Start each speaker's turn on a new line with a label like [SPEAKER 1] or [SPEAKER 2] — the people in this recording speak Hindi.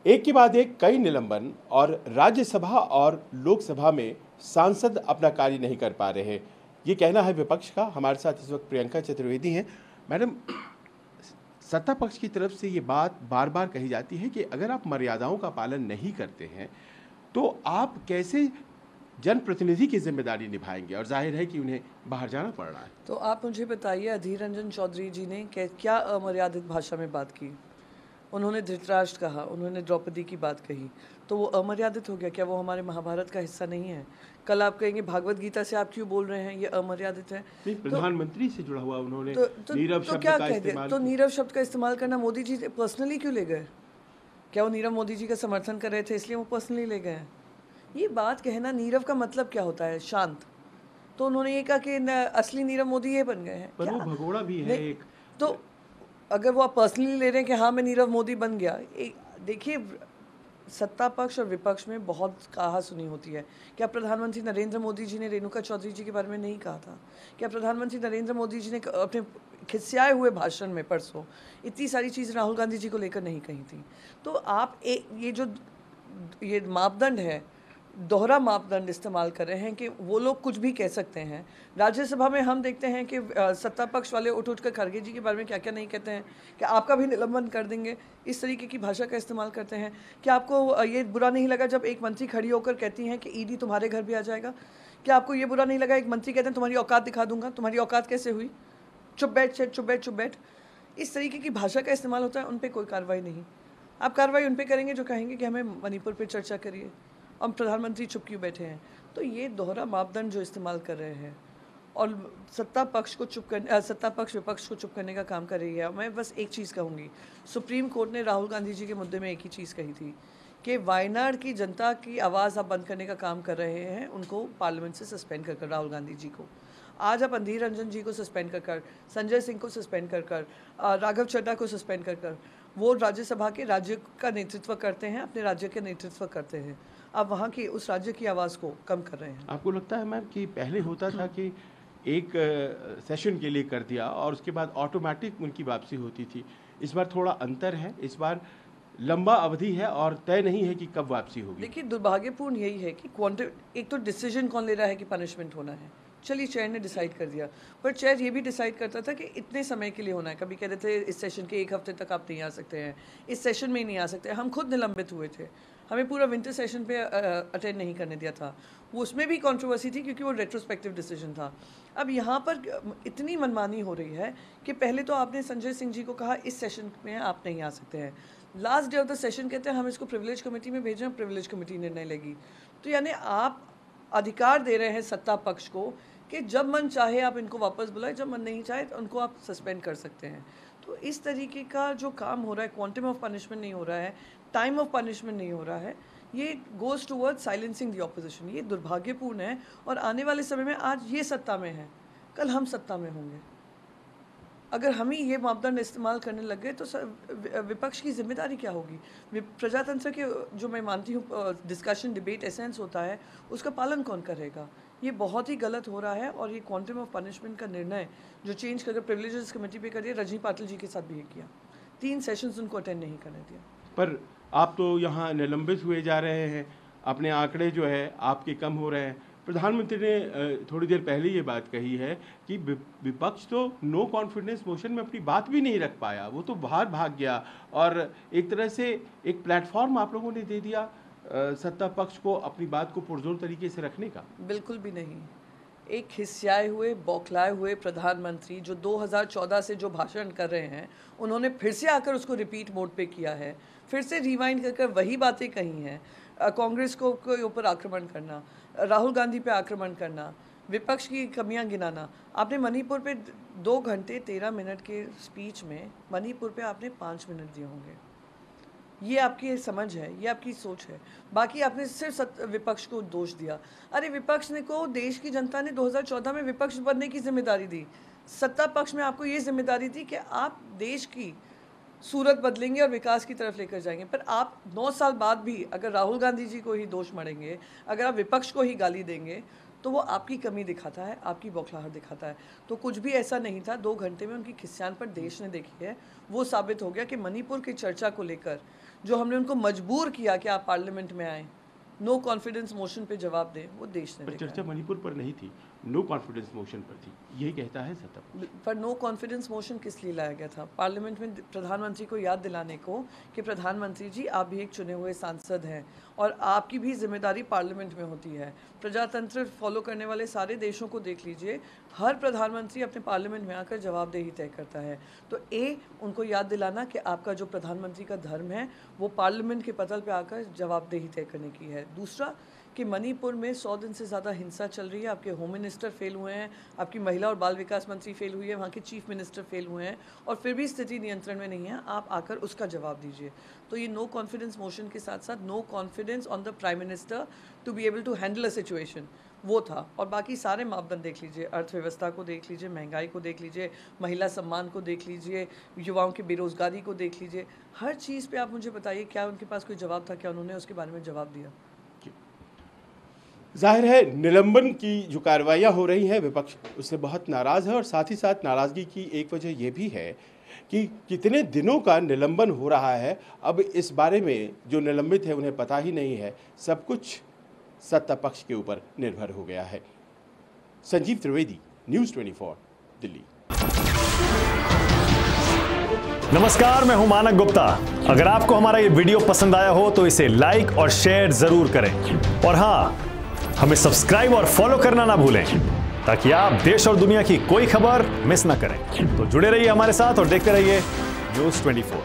[SPEAKER 1] एक के बाद एक कई निलंबन और राज्यसभा और लोकसभा में सांसद अपना कार्य नहीं कर पा रहे हैं, ये कहना है विपक्ष का। हमारे साथ इस वक्त प्रियंका चतुर्वेदी हैं। मैडम, सत्ता पक्ष की तरफ से ये बात बार बार कही जाती है कि अगर आप मर्यादाओं का पालन नहीं करते हैं तो आप कैसे जनप्रतिनिधि की जिम्मेदारी निभाएंगे, और जाहिर है कि उन्हें बाहर जाना पड़ रहा है।
[SPEAKER 2] तो आप मुझे बताइए, अधीर रंजन चौधरी जी ने क्या अमर्यादित भाषा में बात की? उन्होंने धृतराष्ट्र कहा, उन्होंने द्रौपदी की बात कही, तो वो अमर्यादित हो गया? क्या वो हमारे महाभारत का हिस्सा नहीं है? कल आप कहेंगे भागवत गीता से आप क्यों बोल रहे हैं, ये अमर्यादित है?
[SPEAKER 1] नहीं, प्रधानमंत्री से जुड़ा हुआ उन्होंने नीरव
[SPEAKER 2] तो
[SPEAKER 1] शब्द
[SPEAKER 2] क्या
[SPEAKER 1] का
[SPEAKER 2] कह दिया?
[SPEAKER 1] इस्तेमाल
[SPEAKER 2] तो
[SPEAKER 1] किया।
[SPEAKER 2] नीरव शब्द का इस्तेमाल करना मोदी जी पर्सनली क्यों ले गए? क्या वो नीरव मोदी जी का समर्थन कर रहे थे इसलिए वो पर्सनली ले गए? ये बात कहना, नीरव का मतलब क्या होता है? शांत। तो उन्होंने ये कहा कि असली नीरव मोदी ये बन गए हैं
[SPEAKER 1] पर
[SPEAKER 2] क्या?
[SPEAKER 1] वो भगोड़ा भी है एक।
[SPEAKER 2] तो अगर वो आप पर्सनली ले रहे हैं कि हाँ मैं नीरव मोदी बन गया, देखिए, सत्ता पक्ष और विपक्ष में बहुत कहा सुनी होती है। क्या प्रधानमंत्री नरेंद्र मोदी जी ने रेणुका चौधरी जी के बारे में नहीं कहा था? क्या प्रधानमंत्री नरेंद्र मोदी जी ने अपने खिसियाए हुए भाषण में परसों इतनी सारी चीज़ राहुल गांधी जी को लेकर नहीं कही थी? तो आप ये मापदंड है, दोहरा मापदंड इस्तेमाल कर रहे हैं कि वो लोग कुछ भी कह सकते हैं। राज्यसभा में हम देखते हैं कि सत्ता पक्ष वाले उठ कर खड़गे जी के बारे में क्या क्या नहीं कहते हैं कि आपका भी निलंबन कर देंगे। इस तरीके की भाषा का इस्तेमाल करते हैं। क्या आपको ये बुरा नहीं लगा जब एक मंत्री खड़ी होकर कहती हैं कि ईडी तुम्हारे घर भी आ जाएगा? क्या आपको ये बुरा नहीं लगा एक मंत्री कहते हैं तुम्हारी औकात दिखा दूंगा? तुम्हारी औकात कैसे हुई? चुप बैठ, चुप बैठ, चुप बैठ। इस तरीके की भाषा का इस्तेमाल होता है, उन पर कोई कार्रवाई नहीं। आप कार्रवाई उन पर करेंगे जो कहेंगे कि हमें मणिपुर पर चर्चा करिए, और प्रधानमंत्री चुप क्यों बैठे हैं? तो ये दोहरा मापदंड जो इस्तेमाल कर रहे हैं और सत्ता पक्ष विपक्ष को चुप करने का काम कर रही है। मैं बस एक चीज़ कहूँगी, सुप्रीम कोर्ट ने राहुल गांधी जी के मुद्दे में एक ही चीज़ कही थी कि वायनाड की जनता की आवाज़ आप बंद करने का काम कर रहे हैं, उनको पार्लियामेंट से सस्पेंड कर राहुल गांधी जी को। आज आप अधीर रंजन जी को सस्पेंड कर, संजय सिंह को सस्पेंड कर, राघव चड्ढा को सस्पेंड कर, वो राज्यसभा के राज्य का नेतृत्व करते हैं, अपने राज्य का नेतृत्व करते हैं। आप वहाँ की उस राज्य की आवाज़ को कम कर रहे हैं।
[SPEAKER 1] आपको लगता है मैम कि पहले होता था कि एक सेशन के लिए कर दिया और उसके बाद ऑटोमेटिक उनकी वापसी होती थी, इस बार थोड़ा अंतर है, इस बार लंबा अवधि है और तय नहीं है कि कब वापसी होगी?
[SPEAKER 2] देखिए, दुर्भाग्यपूर्ण यही है कि एक तो डिसीजन कौन ले रहा है कि पनिशमेंट होना है? चलिए, चेयर ने डिसाइड कर दिया, पर चेयर ये भी डिसाइड करता था कि इतने समय के लिए होना है। कभी कहते थे इस सेशन के 1 हफ्ते तक आप नहीं आ सकते हैं, इस सेशन में ही नहीं आ सकते। हम खुद निलंबित हुए थे, हमें पूरा विंटर सेशन पे अटेंड नहीं करने दिया था। वो उसमें भी कंट्रोवर्सी थी क्योंकि वो रेट्रोस्पेक्टिव डिसीजन था। अब यहाँ पर इतनी मनमानी हो रही है कि पहले तो आपने संजय सिंह जी को कहा इस सेशन में आप नहीं आ सकते हैं, last day of the session कहते हैं हम इसको प्रिविलेज कमेटी में भेजें, प्रिविलेज कमेटी निर्णय लेगी। तो यानी आप अधिकार दे रहे हैं सत्ता पक्ष को कि जब मन चाहे आप इनको वापस बुलाए, जब मन नहीं चाहे तो उनको आप सस्पेंड कर सकते हैं। तो इस तरीके का जो काम हो रहा है, क्वांटम ऑफ पनिशमेंट नहीं हो रहा है, टाइम ऑफ पनिशमेंट नहीं हो रहा है, ये goes toward silencing the opposition. ये दुर्भाग्यपूर्ण है और आने वाले समय में, आज ये सत्ता में है, कल हम सत्ता में होंगे। अगर हम ही ये मापदंड इस्तेमाल करने लग गए तो विपक्ष की जिम्मेदारी क्या होगी? प्रजातंत्र के, जो मैं मानती हूँ डिस्कशन, डिबेट, एसेंस होता है, उसका पालन कौन करेगा? ये बहुत ही गलत हो रहा है। और ये क्वांटम ऑफ पनिशमेंट का निर्णय जो चेंज करके प्रिविलेजेस कमेटी पे कर दिया, रजनी पाटिल जी के साथ भी ये किया, 3 सेशंस उनको अटेंड नहीं करने दिया।
[SPEAKER 1] पर आप तो यहाँ निलंबित हुए जा रहे हैं, अपने आंकड़े जो है आपके कम हो रहे हैं। प्रधानमंत्री ने थोड़ी देर पहले ये बात कही है कि विपक्ष तो नो कॉन्फिडेंस मोशन में अपनी बात भी नहीं रख पाया, वो तो बाहर भाग गया, और एक तरह से एक प्लेटफॉर्म आप लोगों ने दे दिया सत्ता पक्ष को अपनी बात को पुरजोर तरीके से रखने का।
[SPEAKER 2] बिल्कुल भी नहीं। एक खिसियाए हुए, बौखलाए हुए प्रधानमंत्री जो 2014 से जो भाषण कर रहे हैं, उन्होंने फिर से आकर उसको रिपीट मोड पे किया है, फिर से रिवाइंड कर वही बातें कही हैं। कांग्रेस को के ऊपर आक्रमण करना, राहुल गांधी पे आक्रमण करना, विपक्ष की कमियां गिनाना। आपने मणिपुर पे 2 घंटे 13 मिनट के स्पीच में मणिपुर पे आपने 5 मिनट दिए होंगे। ये आपकी समझ है, ये आपकी सोच है। बाकी आपने सिर्फ विपक्ष को दोष दिया। अरे विपक्ष ने को देश की जनता ने 2014 में विपक्ष बनने की जिम्मेदारी दी। सत्ता पक्ष में आपको ये जिम्मेदारी थी कि आप देश की सूरत बदलेंगे और विकास की तरफ लेकर जाएंगे। पर आप 9 साल बाद भी अगर राहुल गांधी जी को ही दोष मढ़ेंगे, अगर आप विपक्ष को ही गाली देंगे, तो वो आपकी कमी दिखाता है, आपकी बौखलाहट दिखाता है। तो कुछ भी ऐसा नहीं था। 2 घंटे में उनकी खिस्यान पर देश ने देखी है। वो साबित हो गया कि मणिपुर की चर्चा को लेकर जो हमने उनको मजबूर किया कि आप पार्लियामेंट में आए, नो कॉन्फिडेंस मोशन पे जवाब दें, वो देश ने
[SPEAKER 1] पर
[SPEAKER 2] देखा
[SPEAKER 1] चर्चा
[SPEAKER 2] है।
[SPEAKER 1] मणिपुर पर नहीं थी, नो कॉन्फिडेंस मोशन पर थी, यही कहता है सत्तापक्ष।
[SPEAKER 2] पर नो कॉन्फिडेंस मोशन किस लिए लाया गया था? पार्लियामेंट में प्रधानमंत्री को याद दिलाने को कि प्रधानमंत्री जी आप भी एक चुने हुए सांसद हैं और आपकी भी जिम्मेदारी पार्लियामेंट में होती है। प्रजातंत्र फॉलो करने वाले सारे देशों को देख लीजिए, हर प्रधानमंत्री अपने पार्लियामेंट में आकर जवाबदेही तय करता है। तो उनको याद दिलाना कि आपका जो प्रधानमंत्री का धर्म है वो पार्लियामेंट के पटल पे आकर जवाबदेही तय करने की है। दूसरा कि मणिपुर में 100 दिन से ज़्यादा हिंसा चल रही है, आपके होम मिनिस्टर फेल हुए हैं, आपकी महिला और बाल विकास मंत्री फेल हुई है, वहाँ के चीफ मिनिस्टर फेल हुए हैं और फिर भी स्थिति नियंत्रण में नहीं है, आप आकर उसका जवाब दीजिए। तो ये नो कॉन्फिडेंस मोशन के साथ साथ no confidence on the prime minister to be able to handle a situation, वो था। और बाकी सारे मापदंड देख लीजिए, अर्थव्यवस्था को देख लीजिए, महंगाई को देख लीजिए, महिला सम्मान को देख लीजिए, युवाओं की बेरोजगारी को देख लीजिए, हर चीज़ पे आप मुझे बताइए क्या उनके पास कोई जवाब था, क्या उन्होंने उसके बारे में जवाब दिया?
[SPEAKER 1] जाहिर है निलंबन की जो कार्रवाइयाँ हो रही हैं, विपक्ष उससे बहुत नाराज़ है और साथ ही साथ नाराज़गी की एक वजह यह भी है कि कितने दिनों का निलंबन हो रहा है। अब इस बारे में जो निलंबित है उन्हें पता ही नहीं है, सब कुछ सत्ता पक्ष के ऊपर निर्भर हो गया है। संजीव त्रिवेदी, न्यूज़ 24, दिल्ली।
[SPEAKER 3] नमस्कार, मैं हूं मानक गुप्ता। अगर आपको हमारा ये वीडियो पसंद आया हो तो इसे लाइक और शेयर जरूर करें और हाँ, हमें सब्सक्राइब और फॉलो करना ना भूलें ताकि आप देश और दुनिया की कोई खबर मिस ना करें। तो जुड़े रहिए हमारे साथ और देखते रहिए न्यूज़ 24।